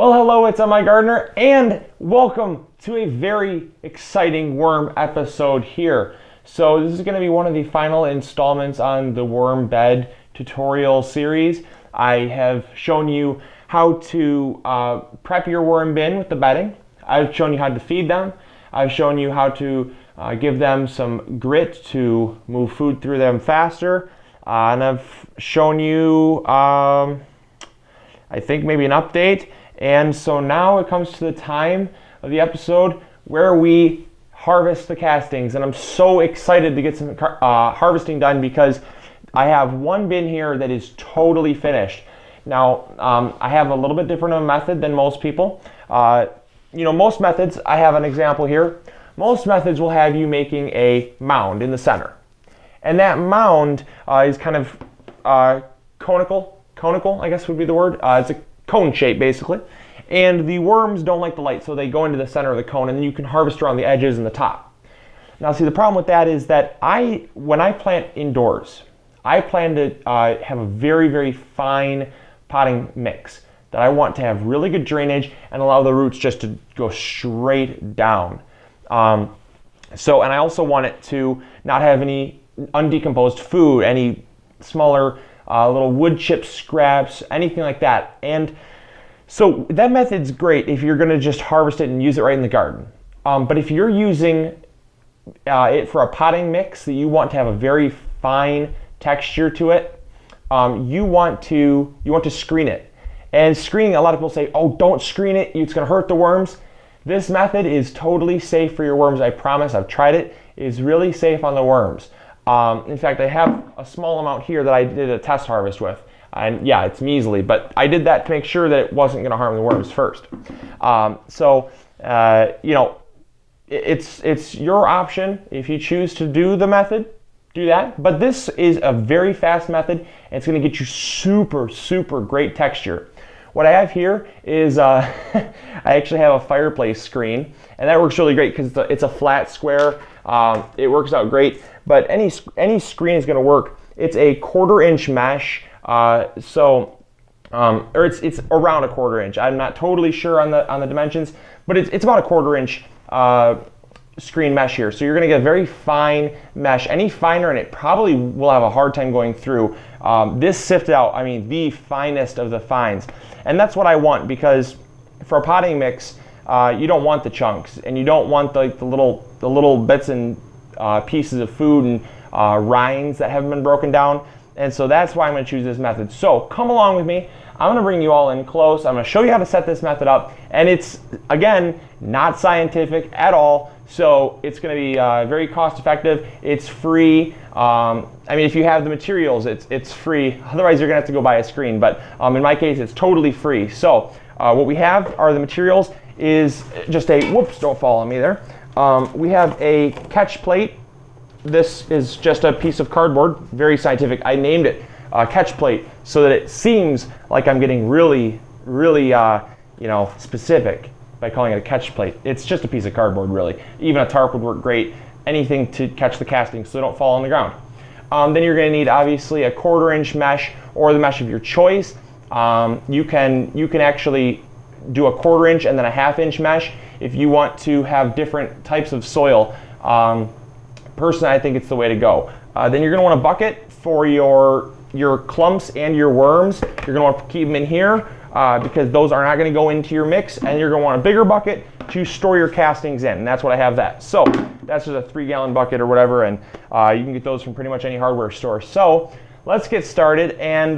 Well, hello, it's MIgardener, and welcome to a very exciting worm episode here. So this is going to be one of the final installments on the worm bed tutorial series. I have shown you how to prep your worm bin with the bedding. I've shown you how to feed them. I've shown you how to give them some grit to move food through them faster. And I've shown you, I think, maybe an update. And so now it comes to the time of the episode where we harvest the castings. And I'm so excited to get some harvesting done because I have one bin here that is totally finished. Now, I have a little bit different of a method than most people. Most methods, I have an example here. Most methods will have you making a mound in the center. And that mound is kind of conical, I guess would be the word. It's a cone shape basically, and the worms don't like the light, so they go into the center of the cone, and then you can harvest around the edges and the top. Now, see, the problem with that is that when I plant indoors, I plan to have a very, very fine potting mix that I want to have really good drainage and allow the roots just to go straight down. And I also want it to not have any undecomposed food, any smaller little wood chip scraps, anything like that. And so that method's great if you're going to just harvest it and use it right in the garden. But if you're using it for a potting mix that you want to have a very fine texture to it, you want to screen it. And screening, a lot of people say, oh, don't screen it, it's going to hurt the worms. This method is totally safe for your worms, I promise. I've tried it. It's really safe on the worms. In fact, I have a small amount here that I did a test harvest with. And yeah, it's measly, but I did that to make sure that it wasn't going to harm the worms first. It's your option. If you choose to do the method, do that. But this is a very fast method, and it's going to get you super, super great texture. What I have here is I actually have a fireplace screen, and that works really great because it's a flat square. It works out great. But any screen is going to work. It's a 1/4 inch mesh, or it's around a 1/4 inch. I'm not totally sure on the dimensions, but it's about a 1/4 inch screen mesh here. So you're going to get a very fine mesh. Any finer, and it probably will have a hard time going through. This sifted out, I mean, the finest of the fines, and that's what I want because for a potting mix, you don't want the chunks, and you don't want the little bits and pieces of food and rinds that haven't been broken down. And so that's why I'm going to choose this method. So come along with me. I'm going to bring you all in close. I'm going to show you how to set this method up. And it's, again, not scientific at all. So it's going to be very cost effective. It's free. If you have the materials, it's free. Otherwise, you're going to have to go buy a screen. But in my case, it's totally free. So what we have are the materials is just a, whoops, don't fall on me there. We have a catch plate. This is just a piece of cardboard, very scientific. I named it catch plate so that it seems like I'm getting really, really specific by calling it a catch plate. It's just a piece of cardboard, really. Even a tarp would work great. Anything to catch the castings so they don't fall on the ground. Then you're going to need, obviously, a 1/4 inch mesh or the mesh of your choice. You can actually do a 1/4 inch and then a 1/2 inch mesh if you want to have different types of soil. Personally, I think it's the way to go. Then you're going to want a bucket for your clumps and your worms. You're going to want to keep them in here because those are not going to go into your mix, and you're going to want a bigger bucket to store your castings in, and that's what I have that. So that's just a 3-gallon bucket or whatever, and you can get those from pretty much any hardware store. So let's get started, and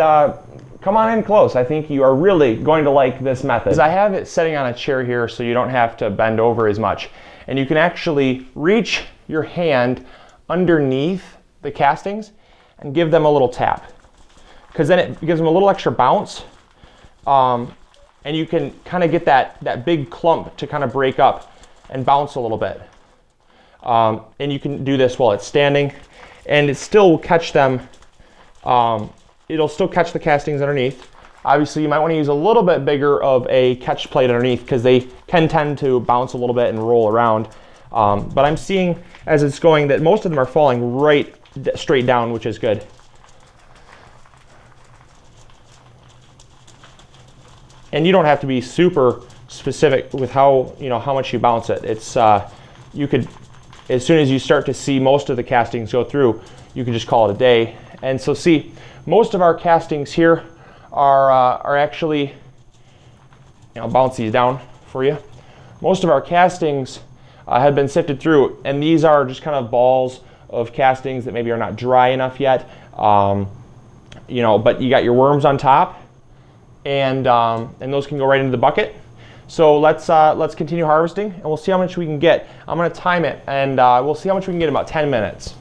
come on in close. I think you are really going to like this method. I have it sitting on a chair here so you don't have to bend over as much, and you can actually reach your hand underneath the castings and give them a little tap, because then it gives them a little extra bounce, and you can kind of get that big clump to kind of break up and bounce a little bit. And you can do this while it's standing, and it still will catch them. It'll still catch the castings underneath. Obviously, you might want to use a little bit bigger of a catch plate underneath because they can tend to bounce a little bit and roll around. But I'm seeing as it's going that most of them are falling right straight down, which is good. And you don't have to be super specific with how much you bounce it. It's you could, as soon as you start to see most of the castings go through, you can just call it a day. And so see, most of our castings here are actually, I'll bounce these down for you. Most of our castings have been sifted through, and these are just kind of balls of castings that maybe are not dry enough yet. But you got your worms on top, and those can go right into the bucket. So let's continue harvesting, and we'll see how much we can get. I'm going to time it, and we'll see how much we can get in about 10 minutes.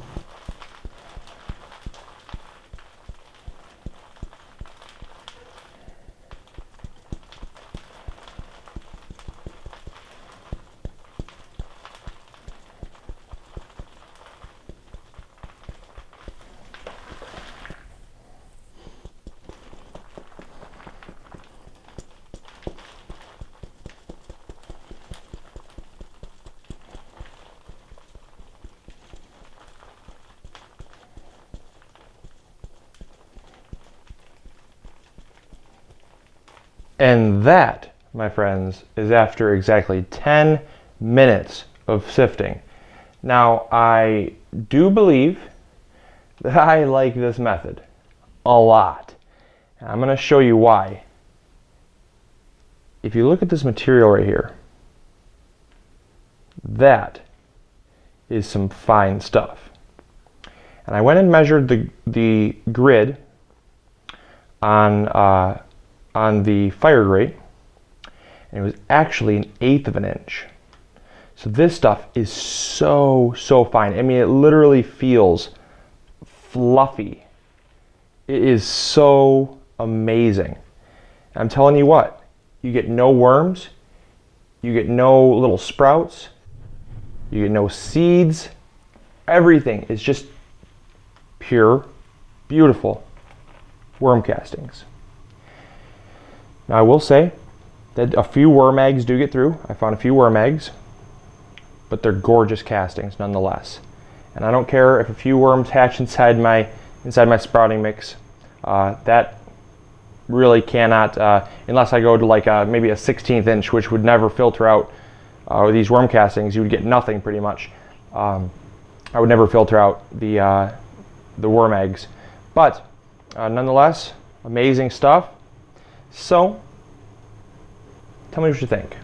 And that, my friends, is after exactly 10 minutes of sifting. Now, I do believe that I like this method a lot. And I'm going to show you why. If you look at this material right here, that is some fine stuff. And I went and measured the grid on the fire grate, and it was actually 1/8 of an inch. So this stuff is so fine. I mean, it literally feels fluffy. It is so amazing. I'm telling you what, you get no worms, you get no little sprouts, you get no seeds. Everything is just pure, beautiful worm castings. Now, I will say that a few worm eggs do get through. I found a few worm eggs, but they're gorgeous castings nonetheless. And I don't care if a few worms hatch inside my sprouting mix. That really cannot, unless I go to like maybe a 1/16 inch, which would never filter out. With these worm castings, you would get nothing pretty much. I would never filter out the worm eggs. But nonetheless, amazing stuff. So, tell me what you think.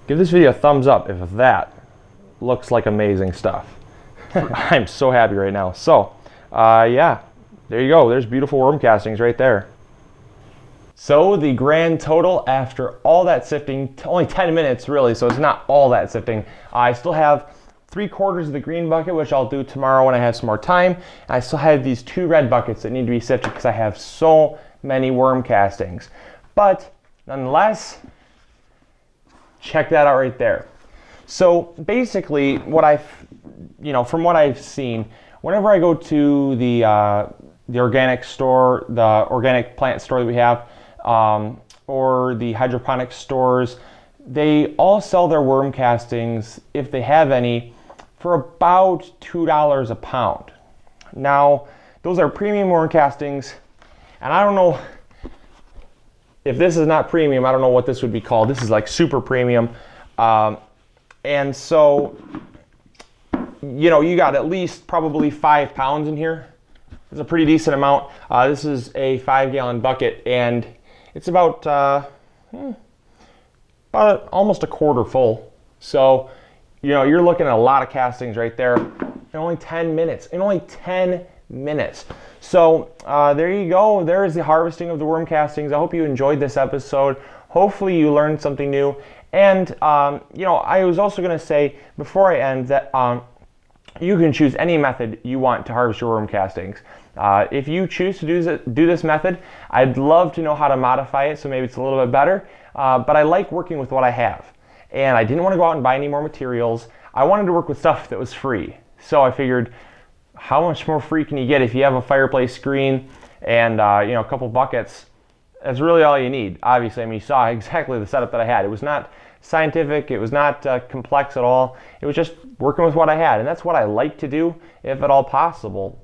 Give this video a thumbs up if that looks like amazing stuff. I'm so happy right now. So, yeah, there you go. There's beautiful worm castings right there. So the grand total after all that sifting, only 10 minutes really, so it's not all that sifting. I still have 3/4 of the green bucket, which I'll do tomorrow when I have some more time. I still have these 2 red buckets that need to be sifted because I have so many worm castings. But nonetheless, check that out right there. So basically, from what I've seen, whenever I go to the organic store, the organic plant store that we have, or the hydroponic stores, they all sell their worm castings, if they have any, for about $2 a pound. Now, those are premium worm castings, and I don't know if this is not premium. I don't know what this would be called. This is like super premium, and so you got at least probably 5 pounds in here. It's a pretty decent amount. This is a 5-gallon bucket, and it's about almost a quarter full. So, you're looking at a lot of castings right there in only 10 minutes. So there you go. There is the harvesting of the worm castings. I hope you enjoyed this episode. Hopefully you learned something new. And, I was also going to say before I end that you can choose any method you want to harvest your worm castings. If you choose to do this method, I'd love to know how to modify it so maybe it's a little bit better. But I like working with what I have. And I didn't want to go out and buy any more materials. I wanted to work with stuff that was free. So I figured, how much more free can you get if you have a fireplace screen and a couple buckets? That's really all you need. Obviously, I mean, you saw exactly the setup that I had. It was not scientific. It was not complex at all. It was just working with what I had, and that's what I like to do, if at all possible.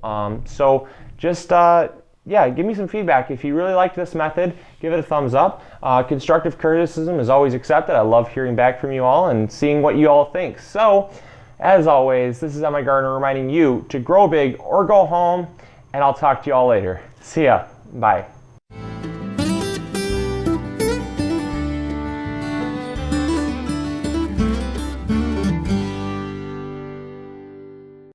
So just yeah, give me some feedback. If you really liked this method, give it a thumbs up. Constructive criticism is always accepted. I love hearing back from you all and seeing what you all think. So, as always, this is MIgardener reminding you to grow big or go home, and I'll talk to you all later. See ya. Bye.